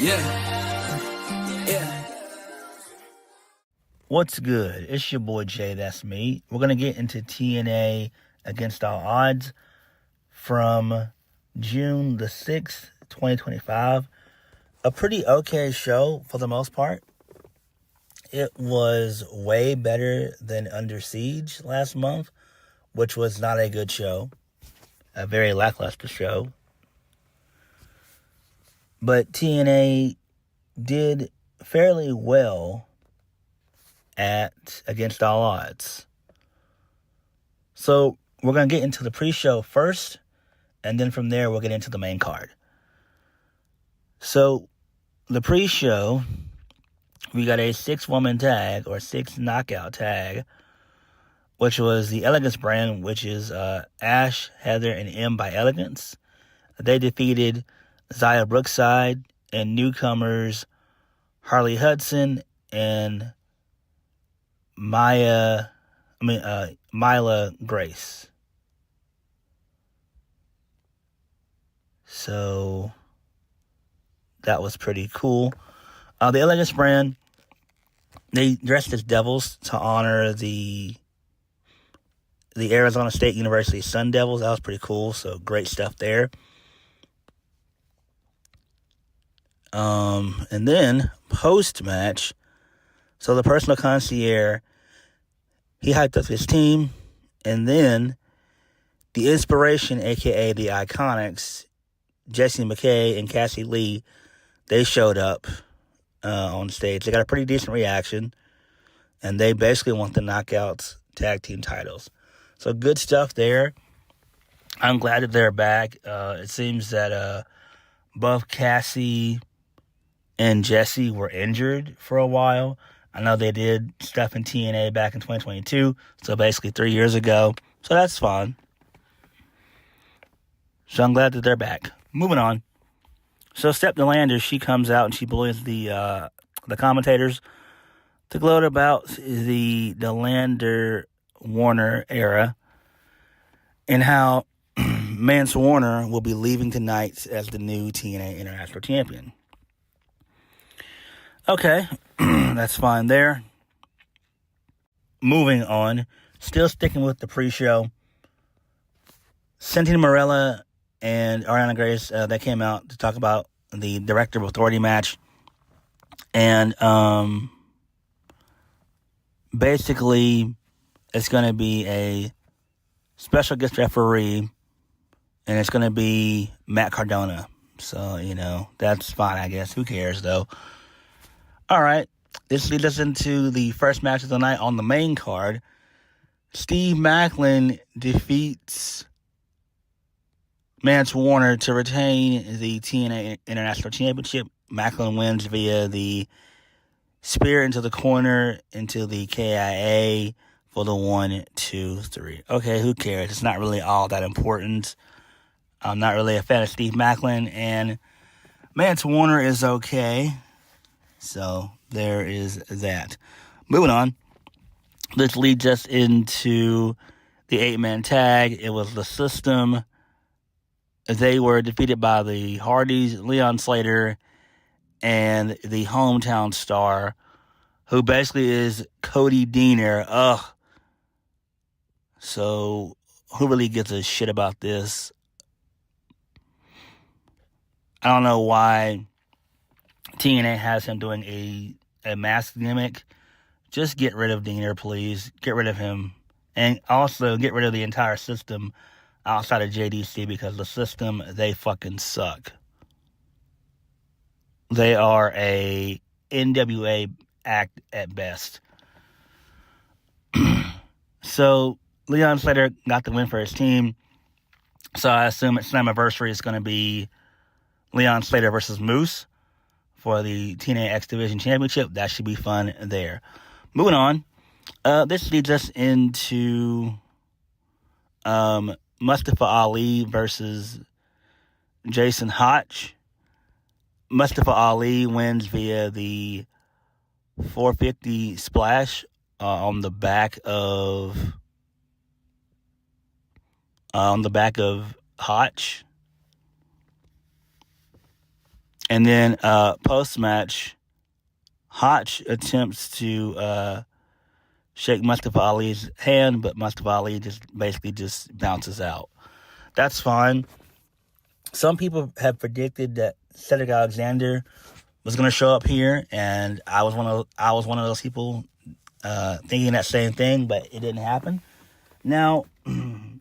Yeah, yeah. What's good? It's your boy JayThat'sMe. We're going to get into TNA Against All Odds from June the 6th, 2025. A pretty okay show for the most part. It was way better than Under Siege last month, which was not a good show. A very lackluster show. But TNA did fairly well at Against All Odds. So we're going to get into the pre-show first, and then from there we'll get into the main card. So the pre-show, we got a 6-woman tag, or 6 knockout tag, which was the Elegance brand, which is Ash, Heather, and M by Elegance. They defeated Zaya Brookside and newcomers Harley Hudson and Myla Grace. So that was pretty cool. The Elegance brand, they dressed as devils to honor the Arizona State University Sun Devils. That was pretty cool. So great stuff there. And then post-match, so the personal concierge, he hyped up his team, and then the Inspiration, aka the Iconics, Jesse McKay and Cassie Lee, they showed up on stage. They got a pretty decent reaction, and they basically want the Knockouts tag team titles. So good stuff there. I'm glad that they're back. It seems that both Cassie and Jesse were injured for a while. I know they did stuff in TNA back in 2022, so basically 3 years ago. So that's fine. So I'm glad that they're back. Moving on. So Steph DeLander, she comes out and she bullies the commentators to gloat about the DeLander-Warner era and how Mance Warner will be leaving tonight as the new TNA International Champion. Okay, that's fine there. Moving on, still sticking with the pre-show, Santino Marella and Ariana Grace, they came out to talk about the Director of Authority match. And basically, it's going to be a special guest referee, and it's going to be Matt Cardona. So, that's fine, I guess. Who cares, though? All right, this leads us into the first match of the night on the main card. Steve Maclin defeats Mance Warner to retain the TNA International Championship. Maclin wins via the spear into the corner, into the KIA for the 1, 2, 3. Okay, who cares? It's not really all that important. I'm not really a fan of Steve Maclin, and Mance Warner is okay. So there is that. Moving on. This leads us into the 8-man tag. It was the System. They were defeated by the Hardys, Leon Slater, and the Hometown Star, who basically is Cody Deaner. Ugh. So who really gives a shit about this? I don't know why TNA has him doing a mask gimmick. Just get rid of Deaner, please. Get rid of him. And also get rid of the entire System outside of JDC, because the System, they fucking suck. They are a NWA act at best. So Leon Slater got the win for his team. So I assume at Slammiversary it's going to be Leon Slater versus Moose for the TNA X Division Championship. That should be fun there. Moving on. This leads us into Mustafa Ali versus Jason Hotch. Mustafa Ali wins via the 450 splash on the back of Hotch. And then post-match, Hotch attempts to shake Mustafa Ali's hand, but Mustafa Ali basically bounces out. That's fine. Some people have predicted that Cedric Alexander was going to show up here, and I was one of those people thinking that same thing, but it didn't happen. Now, Tasha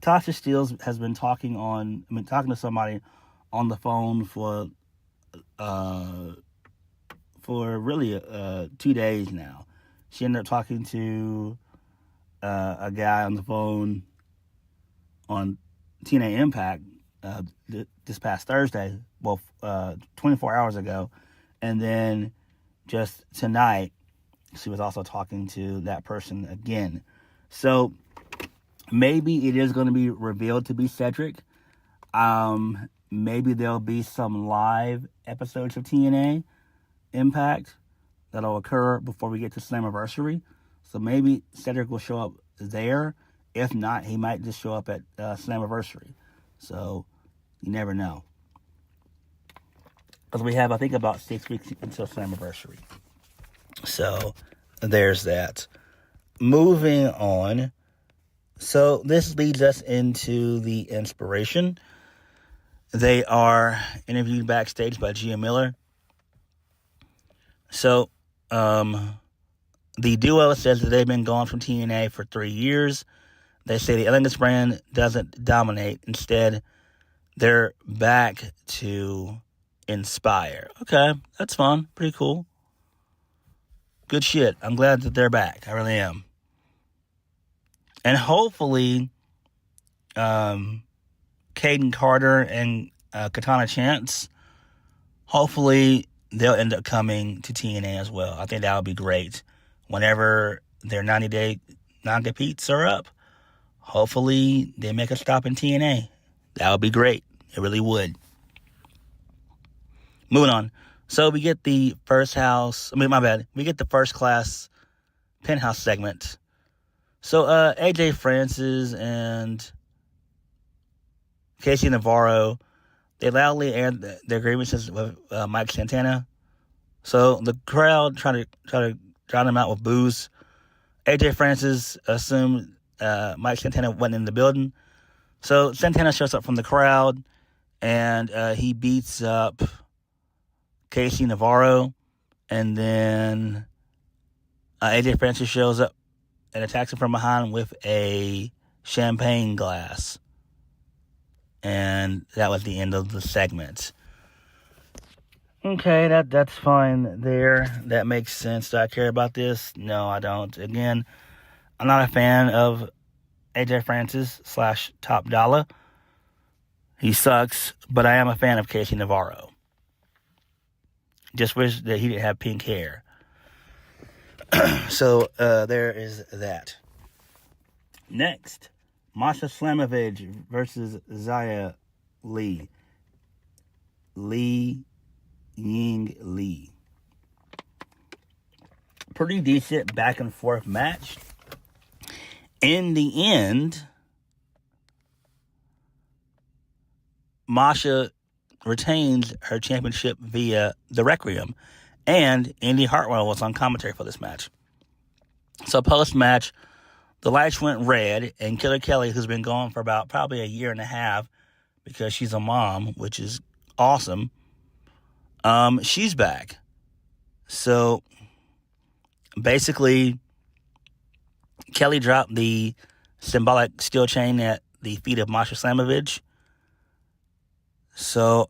Steelz has been talking to somebody on the phone for really 2 days now. She ended up talking to a guy on the phone on TNA Impact this past Thursday, 24 hours ago, and then just tonight, she was also talking to that person again. So maybe it is going to be revealed to be Cedric. Maybe there'll be some live episodes of TNA Impact that'll occur before we get to Slammiversary. So maybe Cedric will show up there. If not, he might just show up at Slammiversary. So you never know. Because we have, I think, about 6 weeks until Slammiversary. So there's that. Moving on. So this leads us into the inspiration. They are interviewed backstage by Gia Miller. So the duo says that they've been gone from TNA for 3 years. They say the Elegance brand doesn't dominate. Instead, they're back to inspire. Okay, that's fun. Pretty cool. Good shit. I'm glad that they're back. I really am. And hopefully, Caden Carter and Katana Chance, hopefully they'll end up coming to TNA as well. I think that would be great. Whenever their 90-day non-competes are up, hopefully they make a stop in TNA. That would be great. It really would. Moving on. So we get the we get the first class penthouse segment. So AJ Francis and Casey Navarro, they loudly aired their grievances with Mike Santana. So the crowd try to drown him out with boos. AJ Francis assumed Mike Santana wasn't in the building. So Santana shows up from the crowd, and he beats up Casey Navarro. And then AJ Francis shows up and attacks him from behind with a champagne glass. And that was the end of the segment. Okay, that's fine there. That makes sense. Do I care about this? No, I don't. Again, I'm not a fan of AJ Francis / Top Dollar. He sucks, but I am a fan of Casey Navarro. Just wish that he didn't have pink hair. So, there is that. Next, Masha Slamovich versus Xia Li. Ying Li. Pretty decent back and forth match. In the end, Masha retains her championship via the Requiem, and Indy Hartwell was on commentary for this match. So post-match, the lights went red, and Killer Kelly, who's been gone for about probably a year and a half because she's a mom, which is awesome, she's back. So basically, Kelly dropped the symbolic steel chain at the feet of Masha Slamovich. So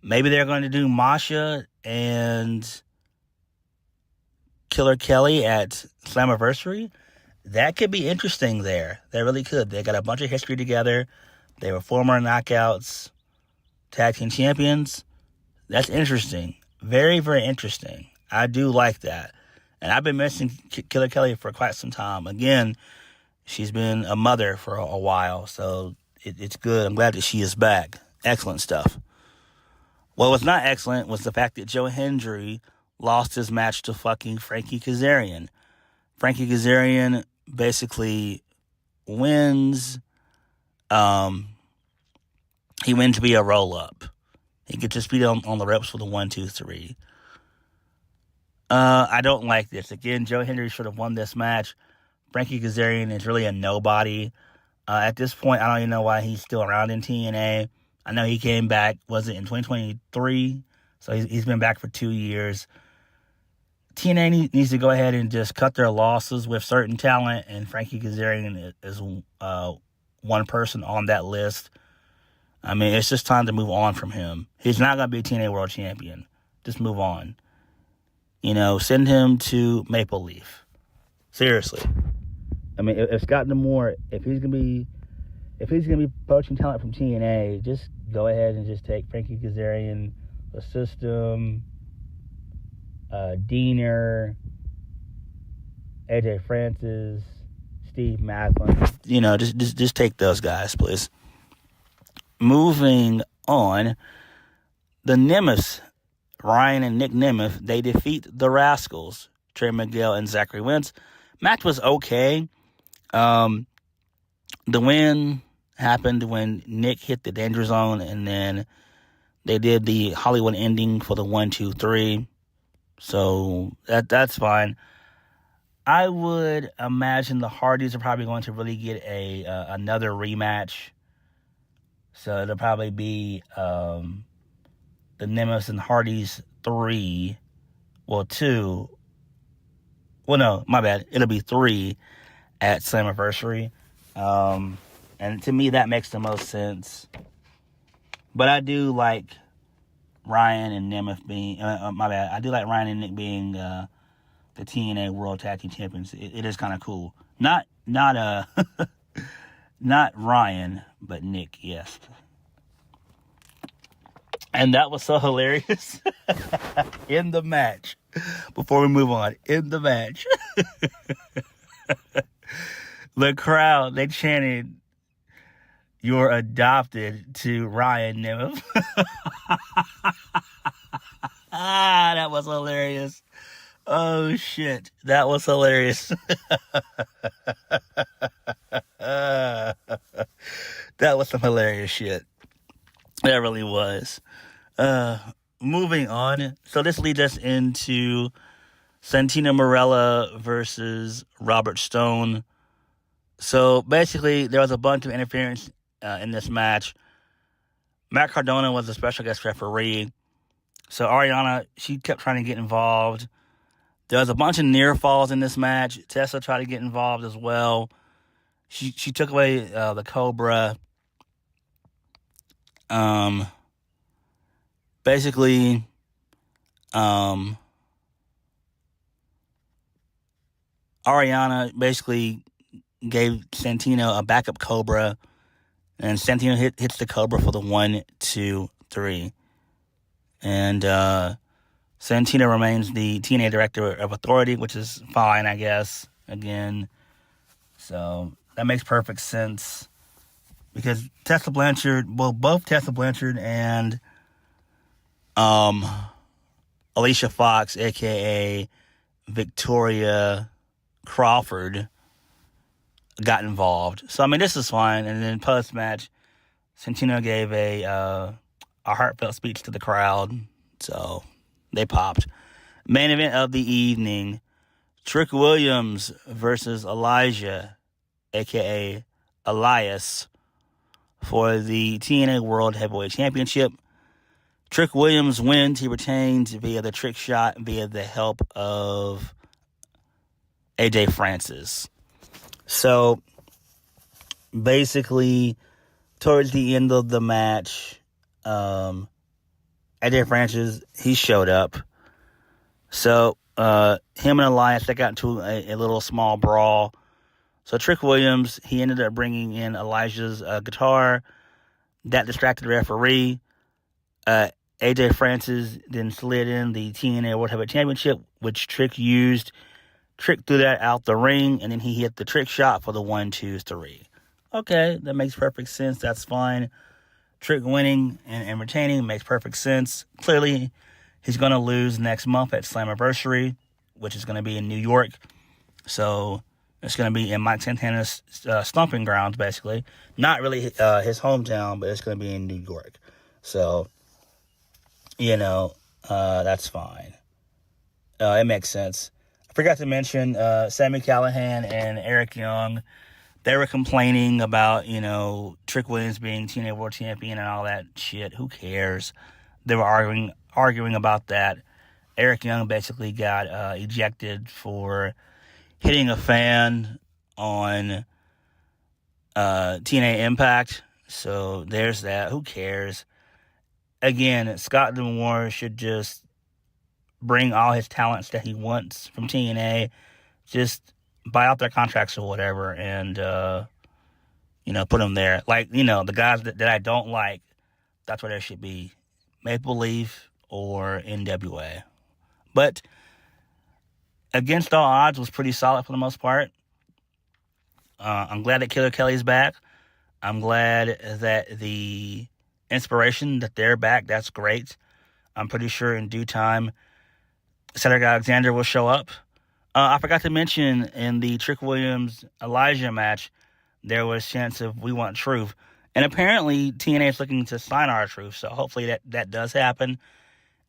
maybe they're going to do Masha and Killer Kelly at Slammiversary. That could be interesting there. They really could. They got a bunch of history together. They were former Knockouts tag team champions. That's interesting. Very, very interesting. I do like that. And I've been missing Killer Kelly for quite some time. Again, she's been a mother for a while, so it's good. I'm glad that she is back. Excellent stuff. What was not excellent was the fact that Joe Hendry lost his match to fucking Frankie Kazarian. Frankie Kazarian basically wins. He wins via roll-up. and get his feet on the ropes for the 1, 2, 3. I don't like this. Again, Joe Hendry should have won this match. Frankie Kazarian is really a nobody. At this point, I don't even know why he's still around in TNA. I know he came back, was it in 2023? So he's been back for 2 years. TNA needs to go ahead and just cut their losses with certain talent, and Frankie Kazarian is one person on that list. I mean, it's just time to move on from him. He's not going to be a TNA World Champion. Just move on. Send him to Maple Leaf. Seriously. I mean, if Scott D'Amore, if he's gonna be poaching talent from TNA, just go ahead and just take Frankie Kazarian, the System, Diener, AJ Francis, Steve Macklin. Just take those guys, please. Moving on, the Nemeth, Ryan and Nick Nemeth, they defeat the Rascals, Trey Miguel and Zachary Wentz. Match was okay. The win happened when Nick hit the danger zone, and then they did the Hollywood ending for the 1, 2, 3. So that's fine. I would imagine the Hardys are probably going to really get another rematch. So it'll probably be the Nemeth and Hardys 3. Well, 2. Well, no, my bad. It'll be 3 at Slammiversary. And to me, that makes the most sense. But I do like Ryan and Nemeth being... my bad. I do like Ryan and Nick being the TNA World Tag Team Champions. It is kind of cool. Not Ryan, but Nick, yes. And that was so hilarious in the match. Before we move on, in the match, the crowd, they chanted, "You're adopted," to Ryan Nemeth. That was hilarious. Oh, shit. That was hilarious. That was some hilarious shit. That really was. Moving on. So this leads us into Santino Marella versus Robert Stone. So basically, there was a bunch of interference in this match. Matt Cardona was a special guest referee. So Ariana, she kept trying to get involved. There was a bunch of near falls in this match. Tessa tried to get involved as well. She took away the Cobra. Basically, Ariana basically gave Santino a backup Cobra, and Santino hits the Cobra for the 1, 2, 3. And Santino remains the TNA Director of Authority, which is fine, I guess, again. So that makes perfect sense. Because Tessa Blanchard, both Tessa Blanchard and Alicia Fox, a.k.a. Victoria Crawford, got involved. So, I mean, this is fine. And then post-match, Santino gave a heartfelt speech to the crowd. So, they popped. Main event of the evening, Trick Williams versus Elijah, a.k.a. Elias, for the TNA World Heavyweight Championship. Trick Williams wins. He retains via the trick shot via the help of AJ Francis. So, basically, towards the end of the match, AJ Francis, he showed up. So, him and Elias, they got into a little small brawl. So, Trick Williams, he ended up bringing in Elijah's guitar. That distracted the referee. AJ Francis then slid in the TNA World Heavyweight Championship, which Trick used. Trick threw that out the ring, and then he hit the trick shot for the 1, 2, 3. Okay, that makes perfect sense. That's fine. Trick winning and retaining makes perfect sense. Clearly, he's going to lose next month at Slammiversary, which is going to be in New York. So, it's going to be in Mike Santana's stomping grounds, basically. Not really his hometown, but it's going to be in New York. So, That's fine. It makes sense. I forgot to mention Sami Callihan and Eric Young. They were complaining about, Trick Williams being TNA World Champion and all that shit. Who cares? They were arguing about that. Eric Young basically got ejected for hitting a fan on TNA Impact. So there's that. Who cares? Again, Scott D'Amore should just bring all his talents that he wants from TNA, just buy out their contracts or whatever, and put them there. Like, the guys that I don't like, that's where they should be. Maple Leaf or NWA. But Against All Odds was pretty solid for the most part. I'm glad that Killer Kelly's back. I'm glad that the Inspiration, that they're back. That's great. I'm pretty sure in due time, Cedric Alexander will show up. I forgot to mention in the Trick Williams-Elijah match, there was a chance of We Want Truth. And apparently, TNA is looking to sign R-Truth, so hopefully that does happen.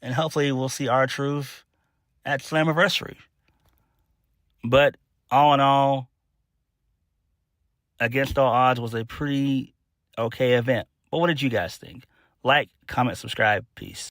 And hopefully we'll see R-Truth at Slammiversary. But all in all, Against All Odds was a pretty okay event. But what did you guys think? Like, comment, subscribe. Peace.